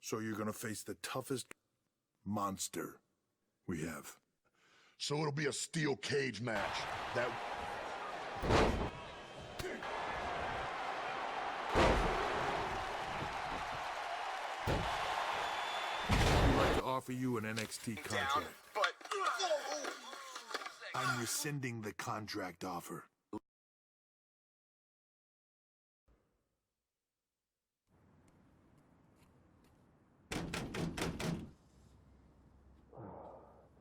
So you're gonna face the toughest monster we have. So it'll be a steel cage match. That... I'd like to offer you an NXT contract. Down, but... I'm rescinding the contract offer.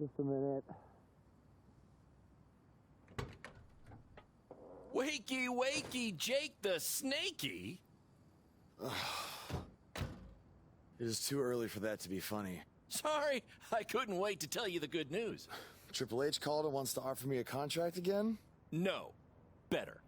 Just a minute. Wakey, wakey, Jake the Snakey? It is too early for that to be funny. Sorry, I couldn't wait to tell you the good news. Triple H called and wants to offer me a contract again? No, better.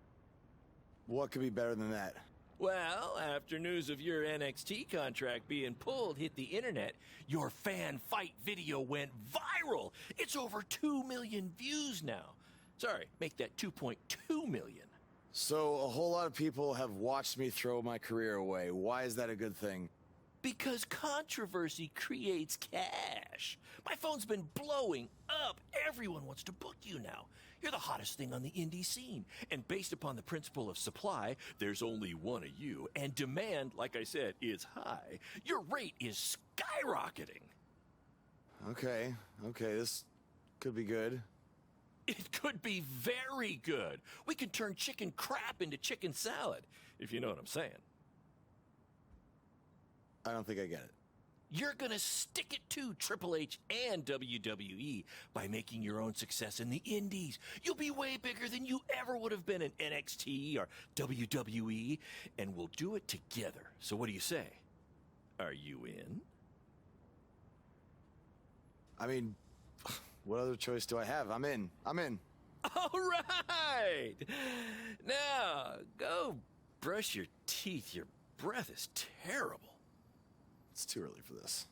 What could be better than that? Well, after news of your NXT contract being pulled hit the internet, your fan fight video went viral. It's over 2 million views now. Sorry, make that 2.2 million. So a whole lot of people have watched me throw my career away. Why is that a good thing? Because controversy creates cash. My phone's been blowing up. Everyone wants to book you now. You're the hottest thing on the indie scene. And based upon the principle of supply, there's only one of you. And demand, like I said, is high. Your rate is skyrocketing. Okay, this could be good. It could be very good. We can turn chicken crap into chicken salad, if you know what I'm saying. I don't think I get it. You're gonna stick it to Triple H and WWE by making your own success in the indies. You'll be way bigger than you ever would have been in NXT or WWE, and we'll do it together. So what do you say? Are you in? I mean, what other choice do I have? I'm in. All right! Now, go brush your teeth. Your breath is terrible. It's too early for this.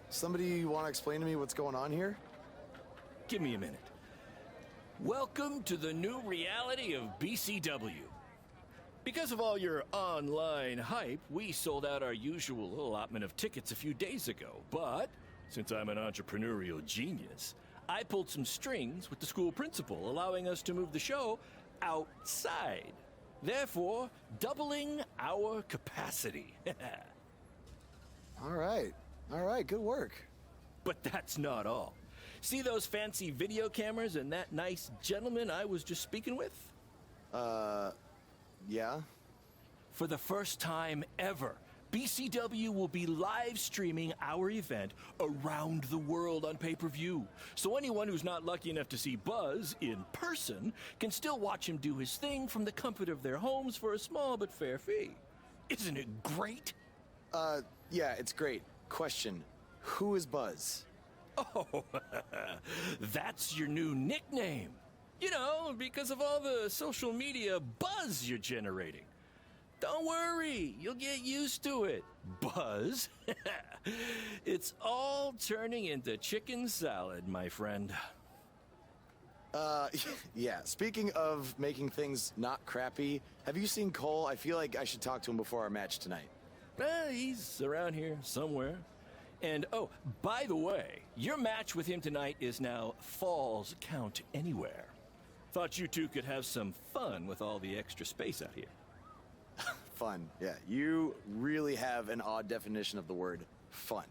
Somebody want to explain to me what's going on here? Give me a minute. Welcome to the new reality of BCW. Because of all your online hype, we sold out our usual allotment of tickets a few days ago. But, since I'm an entrepreneurial genius, I pulled some strings with the school principal, allowing us to move the show outside. Therefore, doubling our capacity. All right, good work. But that's not all. See those fancy video cameras and that nice gentleman I was just speaking with? Yeah? For the first time ever, BCW will be live streaming our event around the world on pay-per-view. So anyone who's not lucky enough to see Buzz in person can still watch him do his thing from the comfort of their homes for a small but fair fee. Isn't it great? Yeah, it's great. Question, who is Buzz? Oh, that's your new nickname. You know, because of all the social media buzz you're generating. Don't worry, you'll get used to it. Buzz? It's all turning into chicken salad, my friend. Yeah, speaking of making things not crappy, have you seen Cole? I feel like I should talk to him before our match tonight. He's around here somewhere. And, oh, by the way, your match with him tonight is now Falls Count Anywhere. Thought you two could have some fun with all the extra space out here. Fun, yeah. You really have an odd definition of the word fun.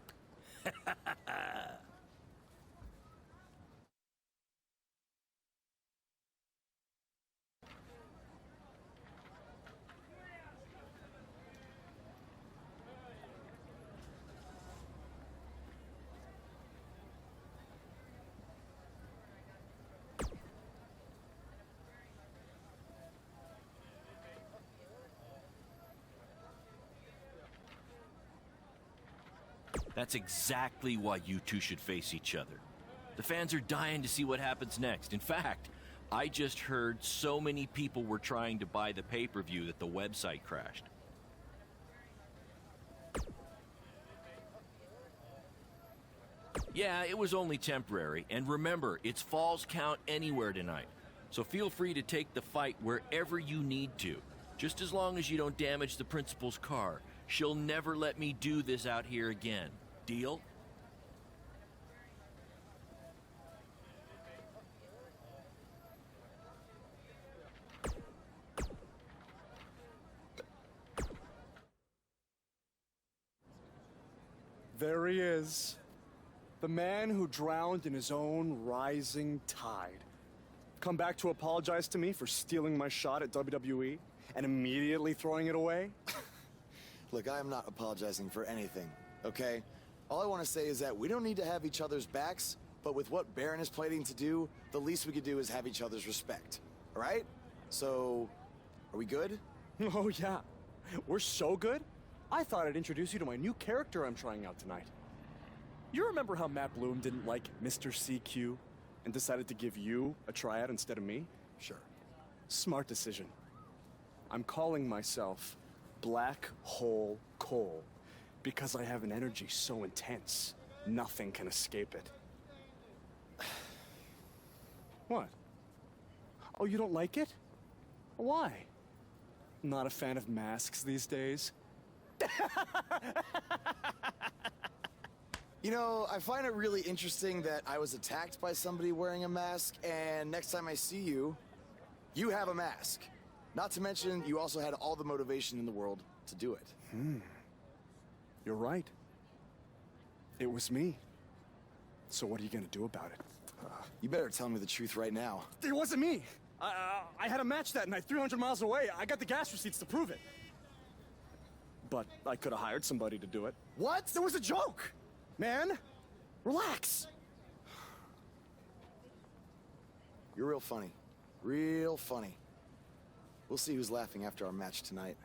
That's exactly why you two should face each other. The fans are dying to see what happens next. In fact, I just heard so many people were trying to buy the pay-per-view that the website crashed. Yeah, it was only temporary, and remember, it's Falls Count Anywhere tonight. So feel free to take the fight wherever you need to, just as long as you don't damage the principal's car. She'll never let me do this out here again. Deal? There he is. The man who drowned in his own rising tide. Come back to apologize to me for stealing my shot at WWE and immediately throwing it away? Look, I am not apologizing for anything, okay? All I want to say is that we don't need to have each other's backs, but with what Baron is planning to do, the least we could do is have each other's respect, all right? So, are we good? Oh, yeah. We're so good? I thought I'd introduce you to my new character I'm trying out tonight. You remember how Matt Bloom didn't like Mr. CQ and decided to give you a tryout instead of me? Sure. Smart decision. I'm calling myself Black Hole Cole because I have an energy so intense, nothing can escape it. What? Oh, you don't like it? Why? Not a fan of masks these days? You know, I find it really interesting that I was attacked by somebody wearing a mask, and next time I see you, you have a mask. Not to mention, you also had all the motivation in the world to do it. You're right. It was me. So what are you gonna do about it? You better tell me the truth right now. It wasn't me! I had a match that night 300 miles away. I got the gas receipts to prove it. But I could have hired somebody to do it. What? There was a joke! Man, relax. You're real funny. Real funny. We'll see who's laughing after our match tonight.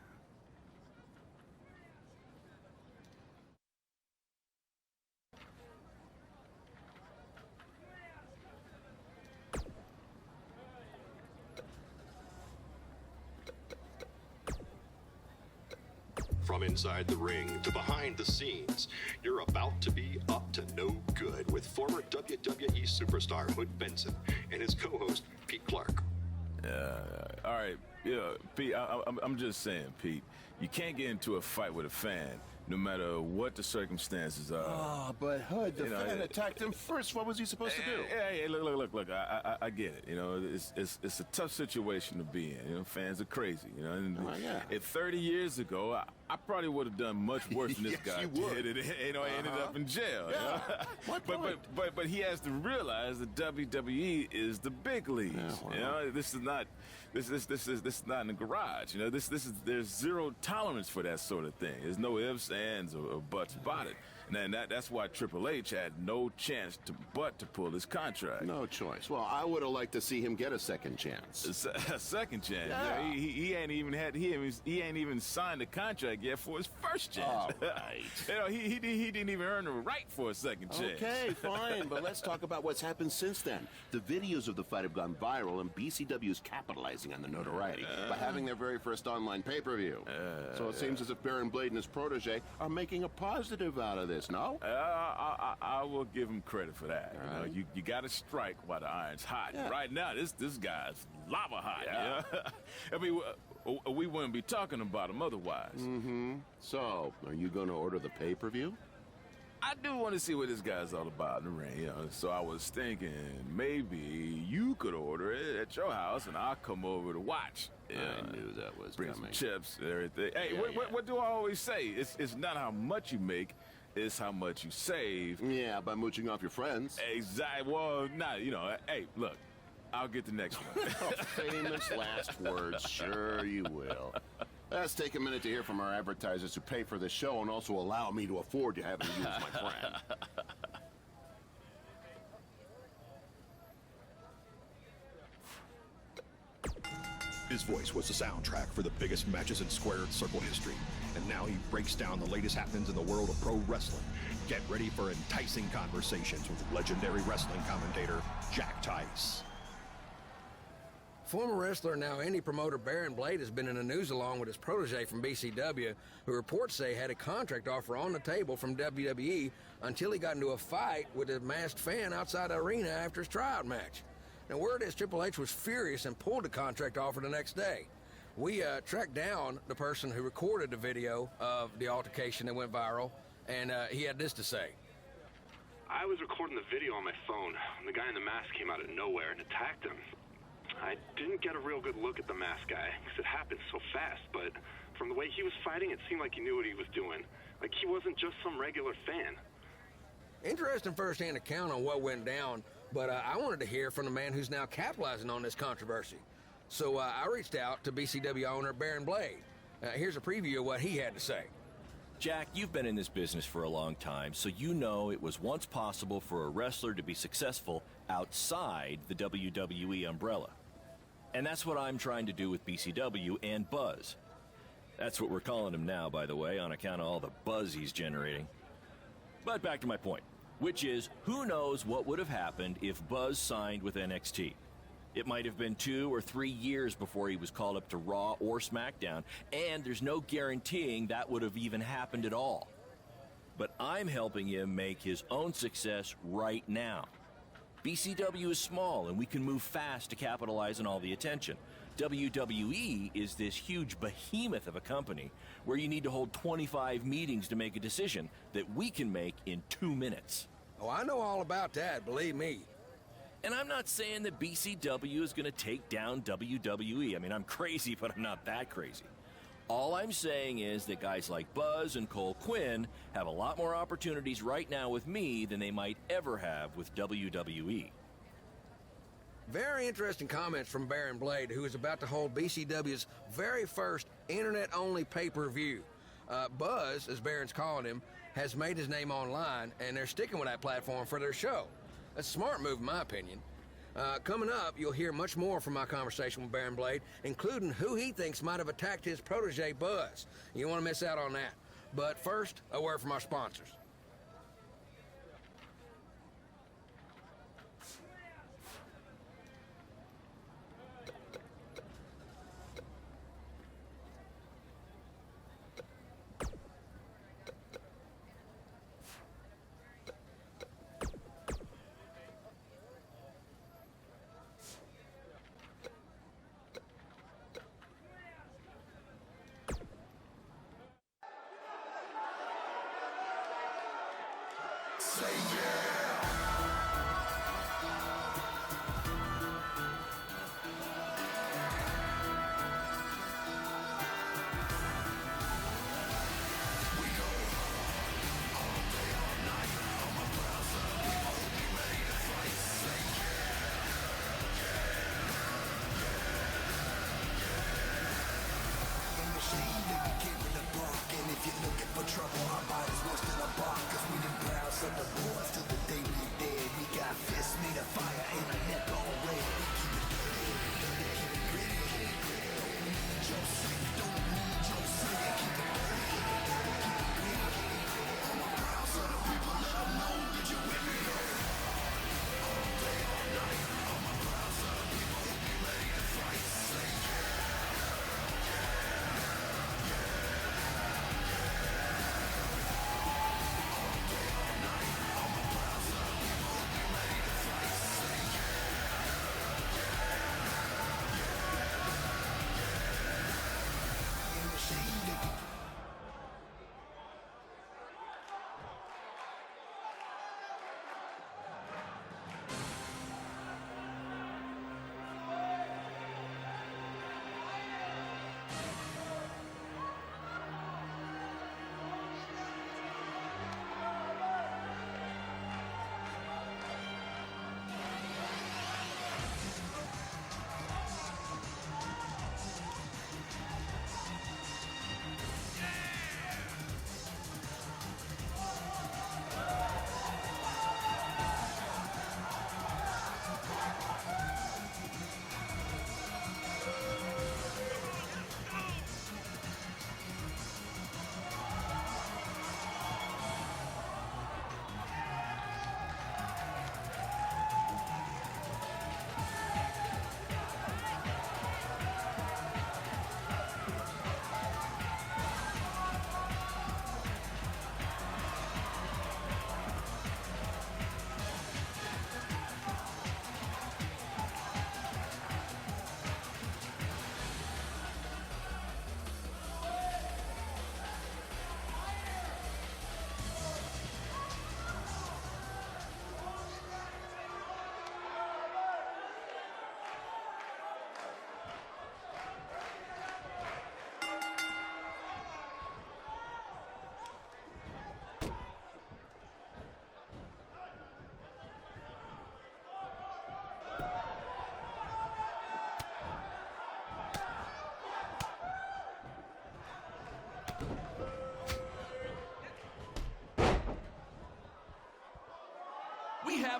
From inside the ring to behind the scenes, you're about to be up to no good with former WWE superstar Hood Benson and his co-host Pete Clark. All right, yeah, Pete, I'm just saying, Pete, you can't get into a fight with a fan, no matter what the circumstances are. Oh, but Hood, the fan attacked him first. What was he supposed to do? Hey, look, I get it. You know, it's a tough situation to be in. You know, fans are crazy. You know, and if 30 years ago, I probably would have done much worse than this guy did. You know, I ended up in jail. Yeah. You know? But he has to realize that WWE is the big leagues. You know, this is not in the garage. You know, there's zero tolerance for that sort of thing. There's no ifs, ands, or buts about it. And that's why Triple H had no chance but to pull his contract. No choice. Well, I would have liked to see him get a second chance. A second chance? Yeah. You know, he ain't even signed the contract yet for his first chance. All right. You know, he didn't even earn the right for a second chance. Okay, fine, but let's talk about what's happened since then. The videos of the fight have gone viral, and BCW is capitalizing on the notoriety by having their very first online pay-per-view. So it seems as if Baron Blade and his protege are making a positive out of this. No? I will give him credit for that. Right. You know, you got to strike while the iron's hot. Yeah. Right now, this guy's lava hot. Yeah. You know? I mean, we wouldn't be talking about him otherwise. Mm-hmm. So, are you going to order the pay-per-view? I do want to see what this guy's all about in the ring, you know. So I was thinking maybe you could order it at your house, and I'll come over to watch. I knew that was bring coming. some chips and everything. Hey, Yeah, what do I always say? It's not how much you make, it's how much you save. Yeah, by mooching off your friends. Exactly. Well, you know. Hey, look, I'll get the next one. Famous last words. Sure you will. Let's take a minute to hear from our advertisers who pay for the show and also allow me to afford to having you as my friend. His voice was the soundtrack for the biggest matches in squared circle history, and now he breaks down the latest happenings in the world of pro wrestling. Get ready for enticing conversations with legendary wrestling commentator Jack Tice. Former wrestler, now indie promoter Baron Blade has been in the news along with his protege from BCW, who reports say had a contract offer on the table from WWE until he got into a fight with a masked fan outside the arena after his tryout match. Now, word is Triple H was furious and pulled the contract offer the next day. We tracked down the person who recorded the video of the altercation that went viral, and he had this to say. I was recording the video on my phone when the guy in the mask came out of nowhere and attacked him. I didn't get a real good look at the masked guy because it happened so fast, but from the way he was fighting, it seemed like he knew what he was doing. Like he wasn't just some regular fan. Interesting first-hand account on what went down, but I wanted to hear from the man who's now capitalizing on this controversy. So I reached out to BCW owner Baron Blade. Here's a preview of what he had to say. Jack, you've been in this business for a long time, so you know it was once possible for a wrestler to be successful outside the WWE umbrella. And that's what I'm trying to do with BCW and Buzz. That's what we're calling him now, by the way, on account of all the buzz he's generating. But back to my point, which is, who knows what would have happened if Buzz signed with NXT? It might have been 2 or 3 years before he was called up to Raw or SmackDown, and there's no guaranteeing that would have even happened at all. But I'm helping him make his own success right now. BCW is small, and we can move fast to capitalize on all the attention. WWE is this huge behemoth of a company where you need to hold 25 meetings to make a decision that we can make in 2 minutes. Oh, I know all about that, believe me. And I'm not saying that BCW is going to take down WWE. I mean, I'm crazy, but I'm not that crazy. All I'm saying is that guys like Buzz and Cole Quinn have a lot more opportunities right now with me than they might ever have with WWE. Very interesting comments from Baron Blade, who is about to hold BCW's very first internet-only pay-per-view. Buzz, as Baron's calling him, has made his name online, and they're sticking with that platform for their show. That's a smart move, in my opinion. Coming up, you'll hear much more from my conversation with Baron Blade, including who he thinks might have attacked his protege, Buzz. You don't want to miss out on that. But first, a word from our sponsors.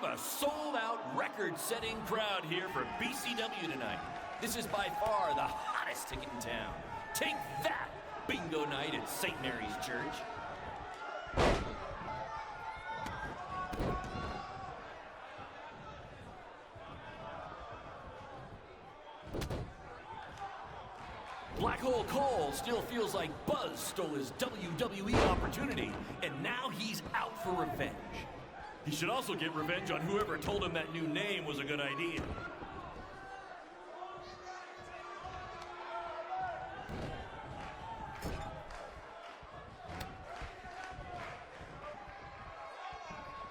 have a sold-out, record-setting crowd here for BCW tonight. This is by far the hottest ticket in town. Take that, bingo night at St. Mary's Church. Black Hole Cole still feels like Buzz stole his WWE opportunity, and now he's out for revenge. He should also get revenge on whoever told him that new name was a good idea.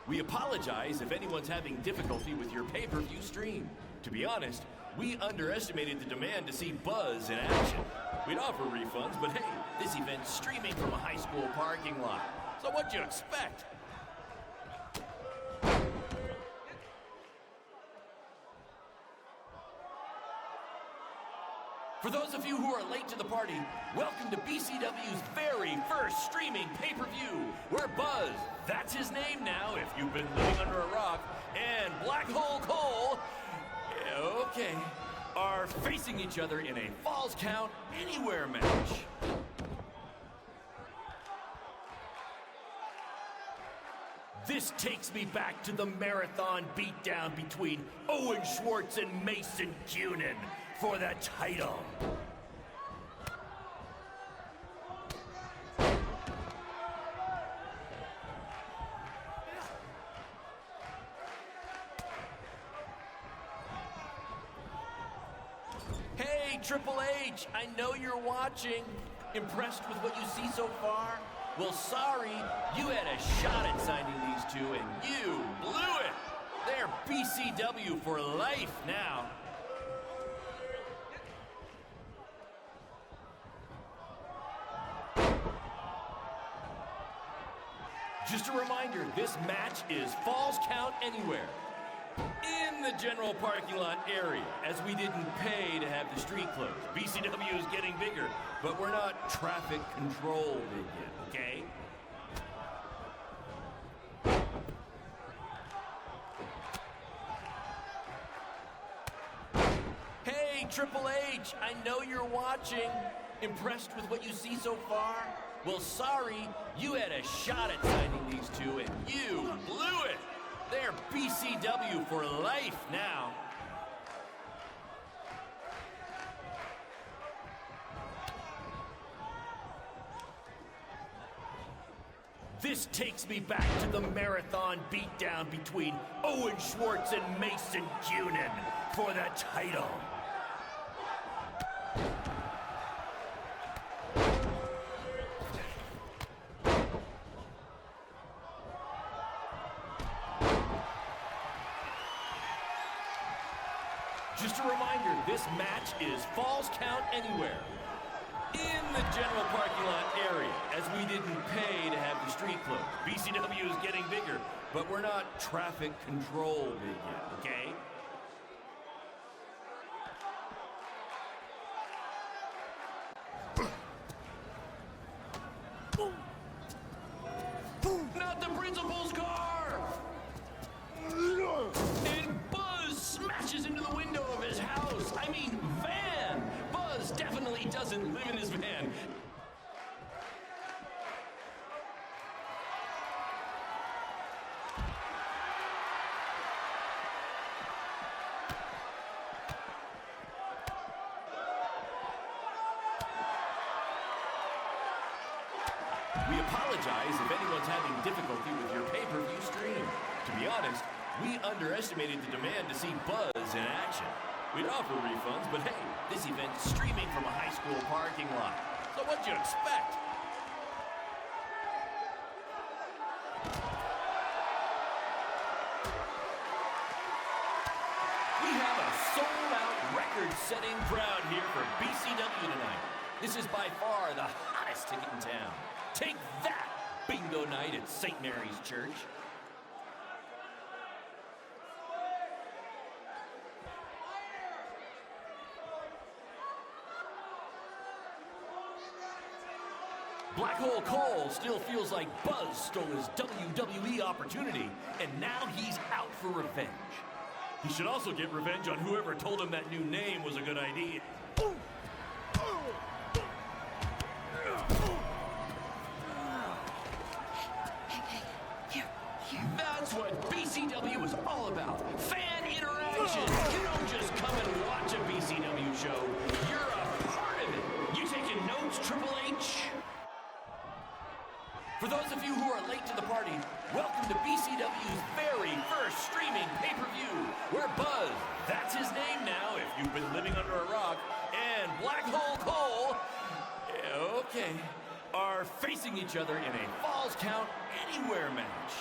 We apologize if anyone's having difficulty with your pay-per-view stream. To be honest, we underestimated the demand to see Buzz in action. We'd offer refunds, but hey, this event's streaming from a high school parking lot. So what'd you expect? For those of you who are late to the party, welcome to BCW's very first streaming pay-per-view, where Buzz, that's his name now if you've been living under a rock, and Black Hole Cole, okay, are facing each other in a Falls Count Anywhere match. This takes me back to the marathon beatdown between Owen Schwartz and Mason Cunin for the title. Hey, Triple H, I know you're watching. Impressed with what you see so far? Well, sorry, you had a shot at signing these two, and you blew it. They're BCW for life now. Just a reminder, this match is Falls Count Anywhere. In the general parking lot area, as we didn't pay to have the street closed. BCW is getting bigger, but we're not traffic control big yet, okay? Hey, Triple H, I know you're watching. Impressed with what you see so far? Well, sorry, you had a shot at signing these two, and you blew it. They're BCW for life now. This takes me back to the marathon beatdown between Owen Schwartz and Mason Cunin for the title. Just a reminder, this match is Falls Count Anywhere. In the general parking lot area, as we didn't pay to have the street closed. BCW is getting bigger, but we're not traffic control big yet, okay? Not the principal's car! And Buzz smashes into the window of his house. I mean, van! Buzz definitely doesn't live in his van. We apologize if anyone's having difficulty with your pay-per-view stream. To be honest, we underestimated the demand to see Buzz in action. We'd offer refunds, but hey, this event's streaming from a high school parking lot. So what'd you expect? We have a sold-out, record-setting crowd here for BCW tonight. This is by far the hottest ticket in town. Take that, bingo night at St. Mary's Church. Black Hole Cole still feels like Buzz stole his WWE opportunity, and now he's out for revenge. He should also get revenge on whoever told him that new name was a good idea. That's what BCW is all about. Fan interaction. You don't just come and watch a BCW show. You're a part of it. You taking notes, Triple H? For those of you who are late to the party, welcome to BCW's very first streaming pay-per-view, where Buzz, that's his name now if you've been living under a rock, and Black Hole Cole, okay, are facing each other in a Falls Count Anywhere match.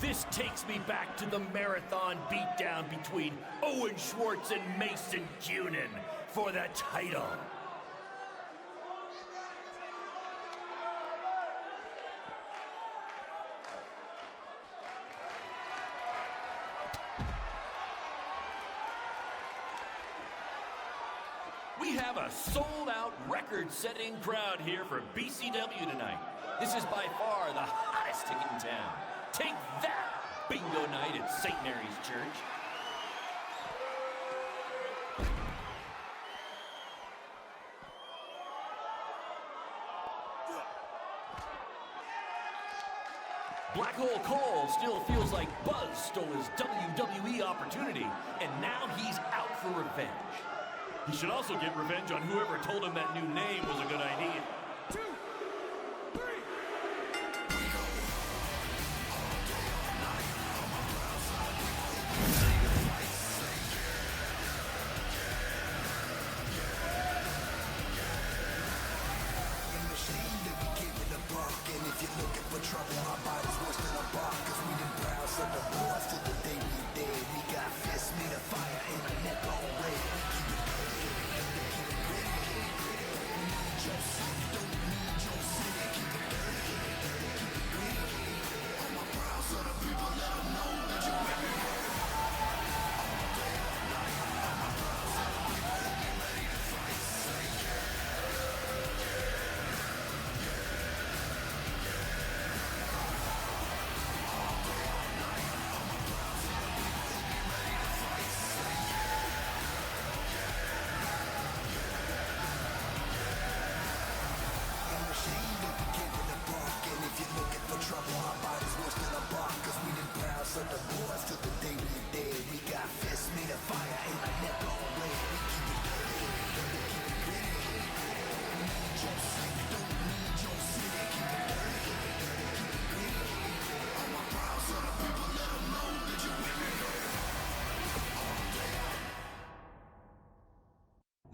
This takes me back to the marathon beatdown between Owen Schwartz and Mason Cunin for the title. We have a sold-out, record-setting crowd here for BCW tonight. This is by far the hottest ticket in town. Take that, bingo night at St. Mary's Church. Black Hole Cole still feels like Buzz stole his WWE opportunity, and now he's out for revenge. He should also get revenge on whoever told him that new name was a good idea. 2, 3.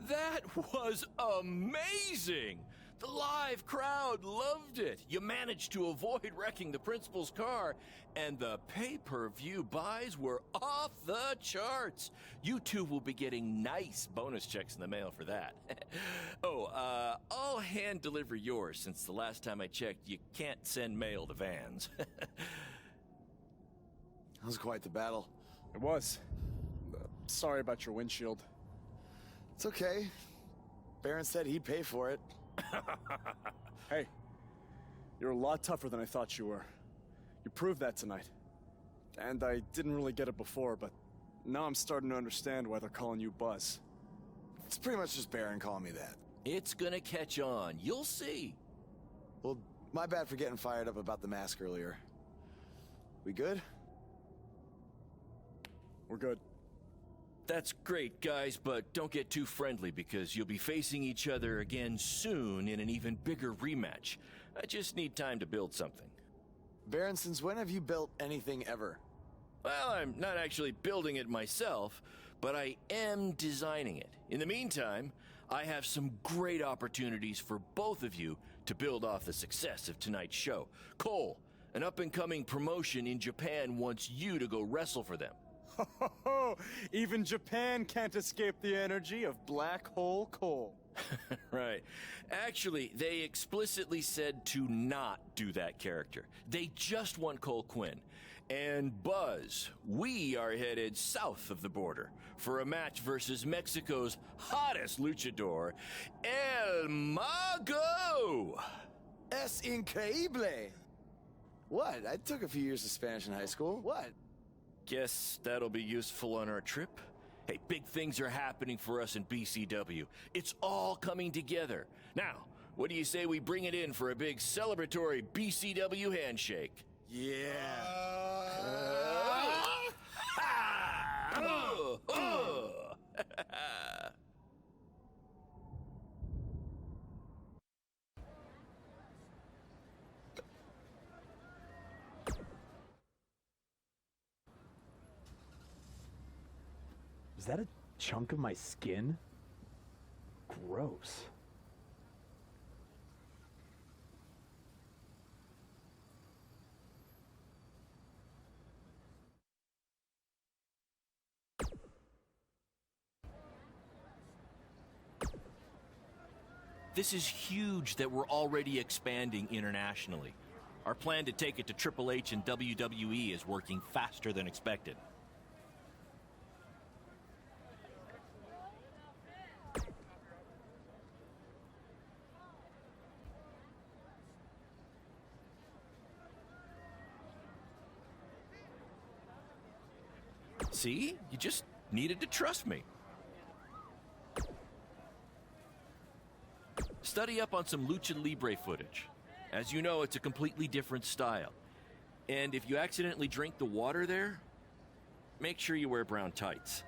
That was amazing! The live crowd loved it. You managed to avoid wrecking the principal's car, and the pay-per-view buys were off the charts. You two will be getting nice bonus checks in the mail for that. I'll hand deliver yours, since the last time I checked, you can't send mail to vans. That was quite the battle. It was. Sorry about your windshield. It's okay. Baron said he'd pay for it. Hey, you're a lot tougher than I thought you were. You proved that tonight. And I didn't really get it before, but now I'm starting to understand why they're calling you Buzz. It's pretty much just Baron calling me that. It's gonna catch on. You'll see. Well, my bad for getting fired up about the mask earlier. We good? We're good. That's great, guys, but don't get too friendly because you'll be facing each other again soon in an even bigger rematch. I just need time to build something. Baron, since when have you built anything ever? Well, I'm not actually building it myself, but I am designing it. In the meantime, I have some great opportunities for both of you to build off the success of tonight's show. Cole, an up-and-coming promotion in Japan wants you to go wrestle for them. Even Japan can't escape the energy of Black Hole Cole. Right. Actually, they explicitly said to not do that character. They just want Cole Quinn. And Buzz, we are headed south of the border for a match versus Mexico's hottest luchador, El Mago! Es increíble! What? I took a few years of Spanish in high school. What? Guess that'll be useful on our trip. Hey, big things are happening for us in BCW. It's all coming together. Now, what do you say we bring it in for a big celebratory BCW handshake? Yeah. Is that a chunk of my skin? Gross. This is huge that we're already expanding internationally. Our plan to take it to Triple H and WWE is working faster than expected. See? You just needed to trust me. Study up on some Lucha Libre footage. As you know, it's a completely different style. And if you accidentally drink the water there, make sure you wear brown tights.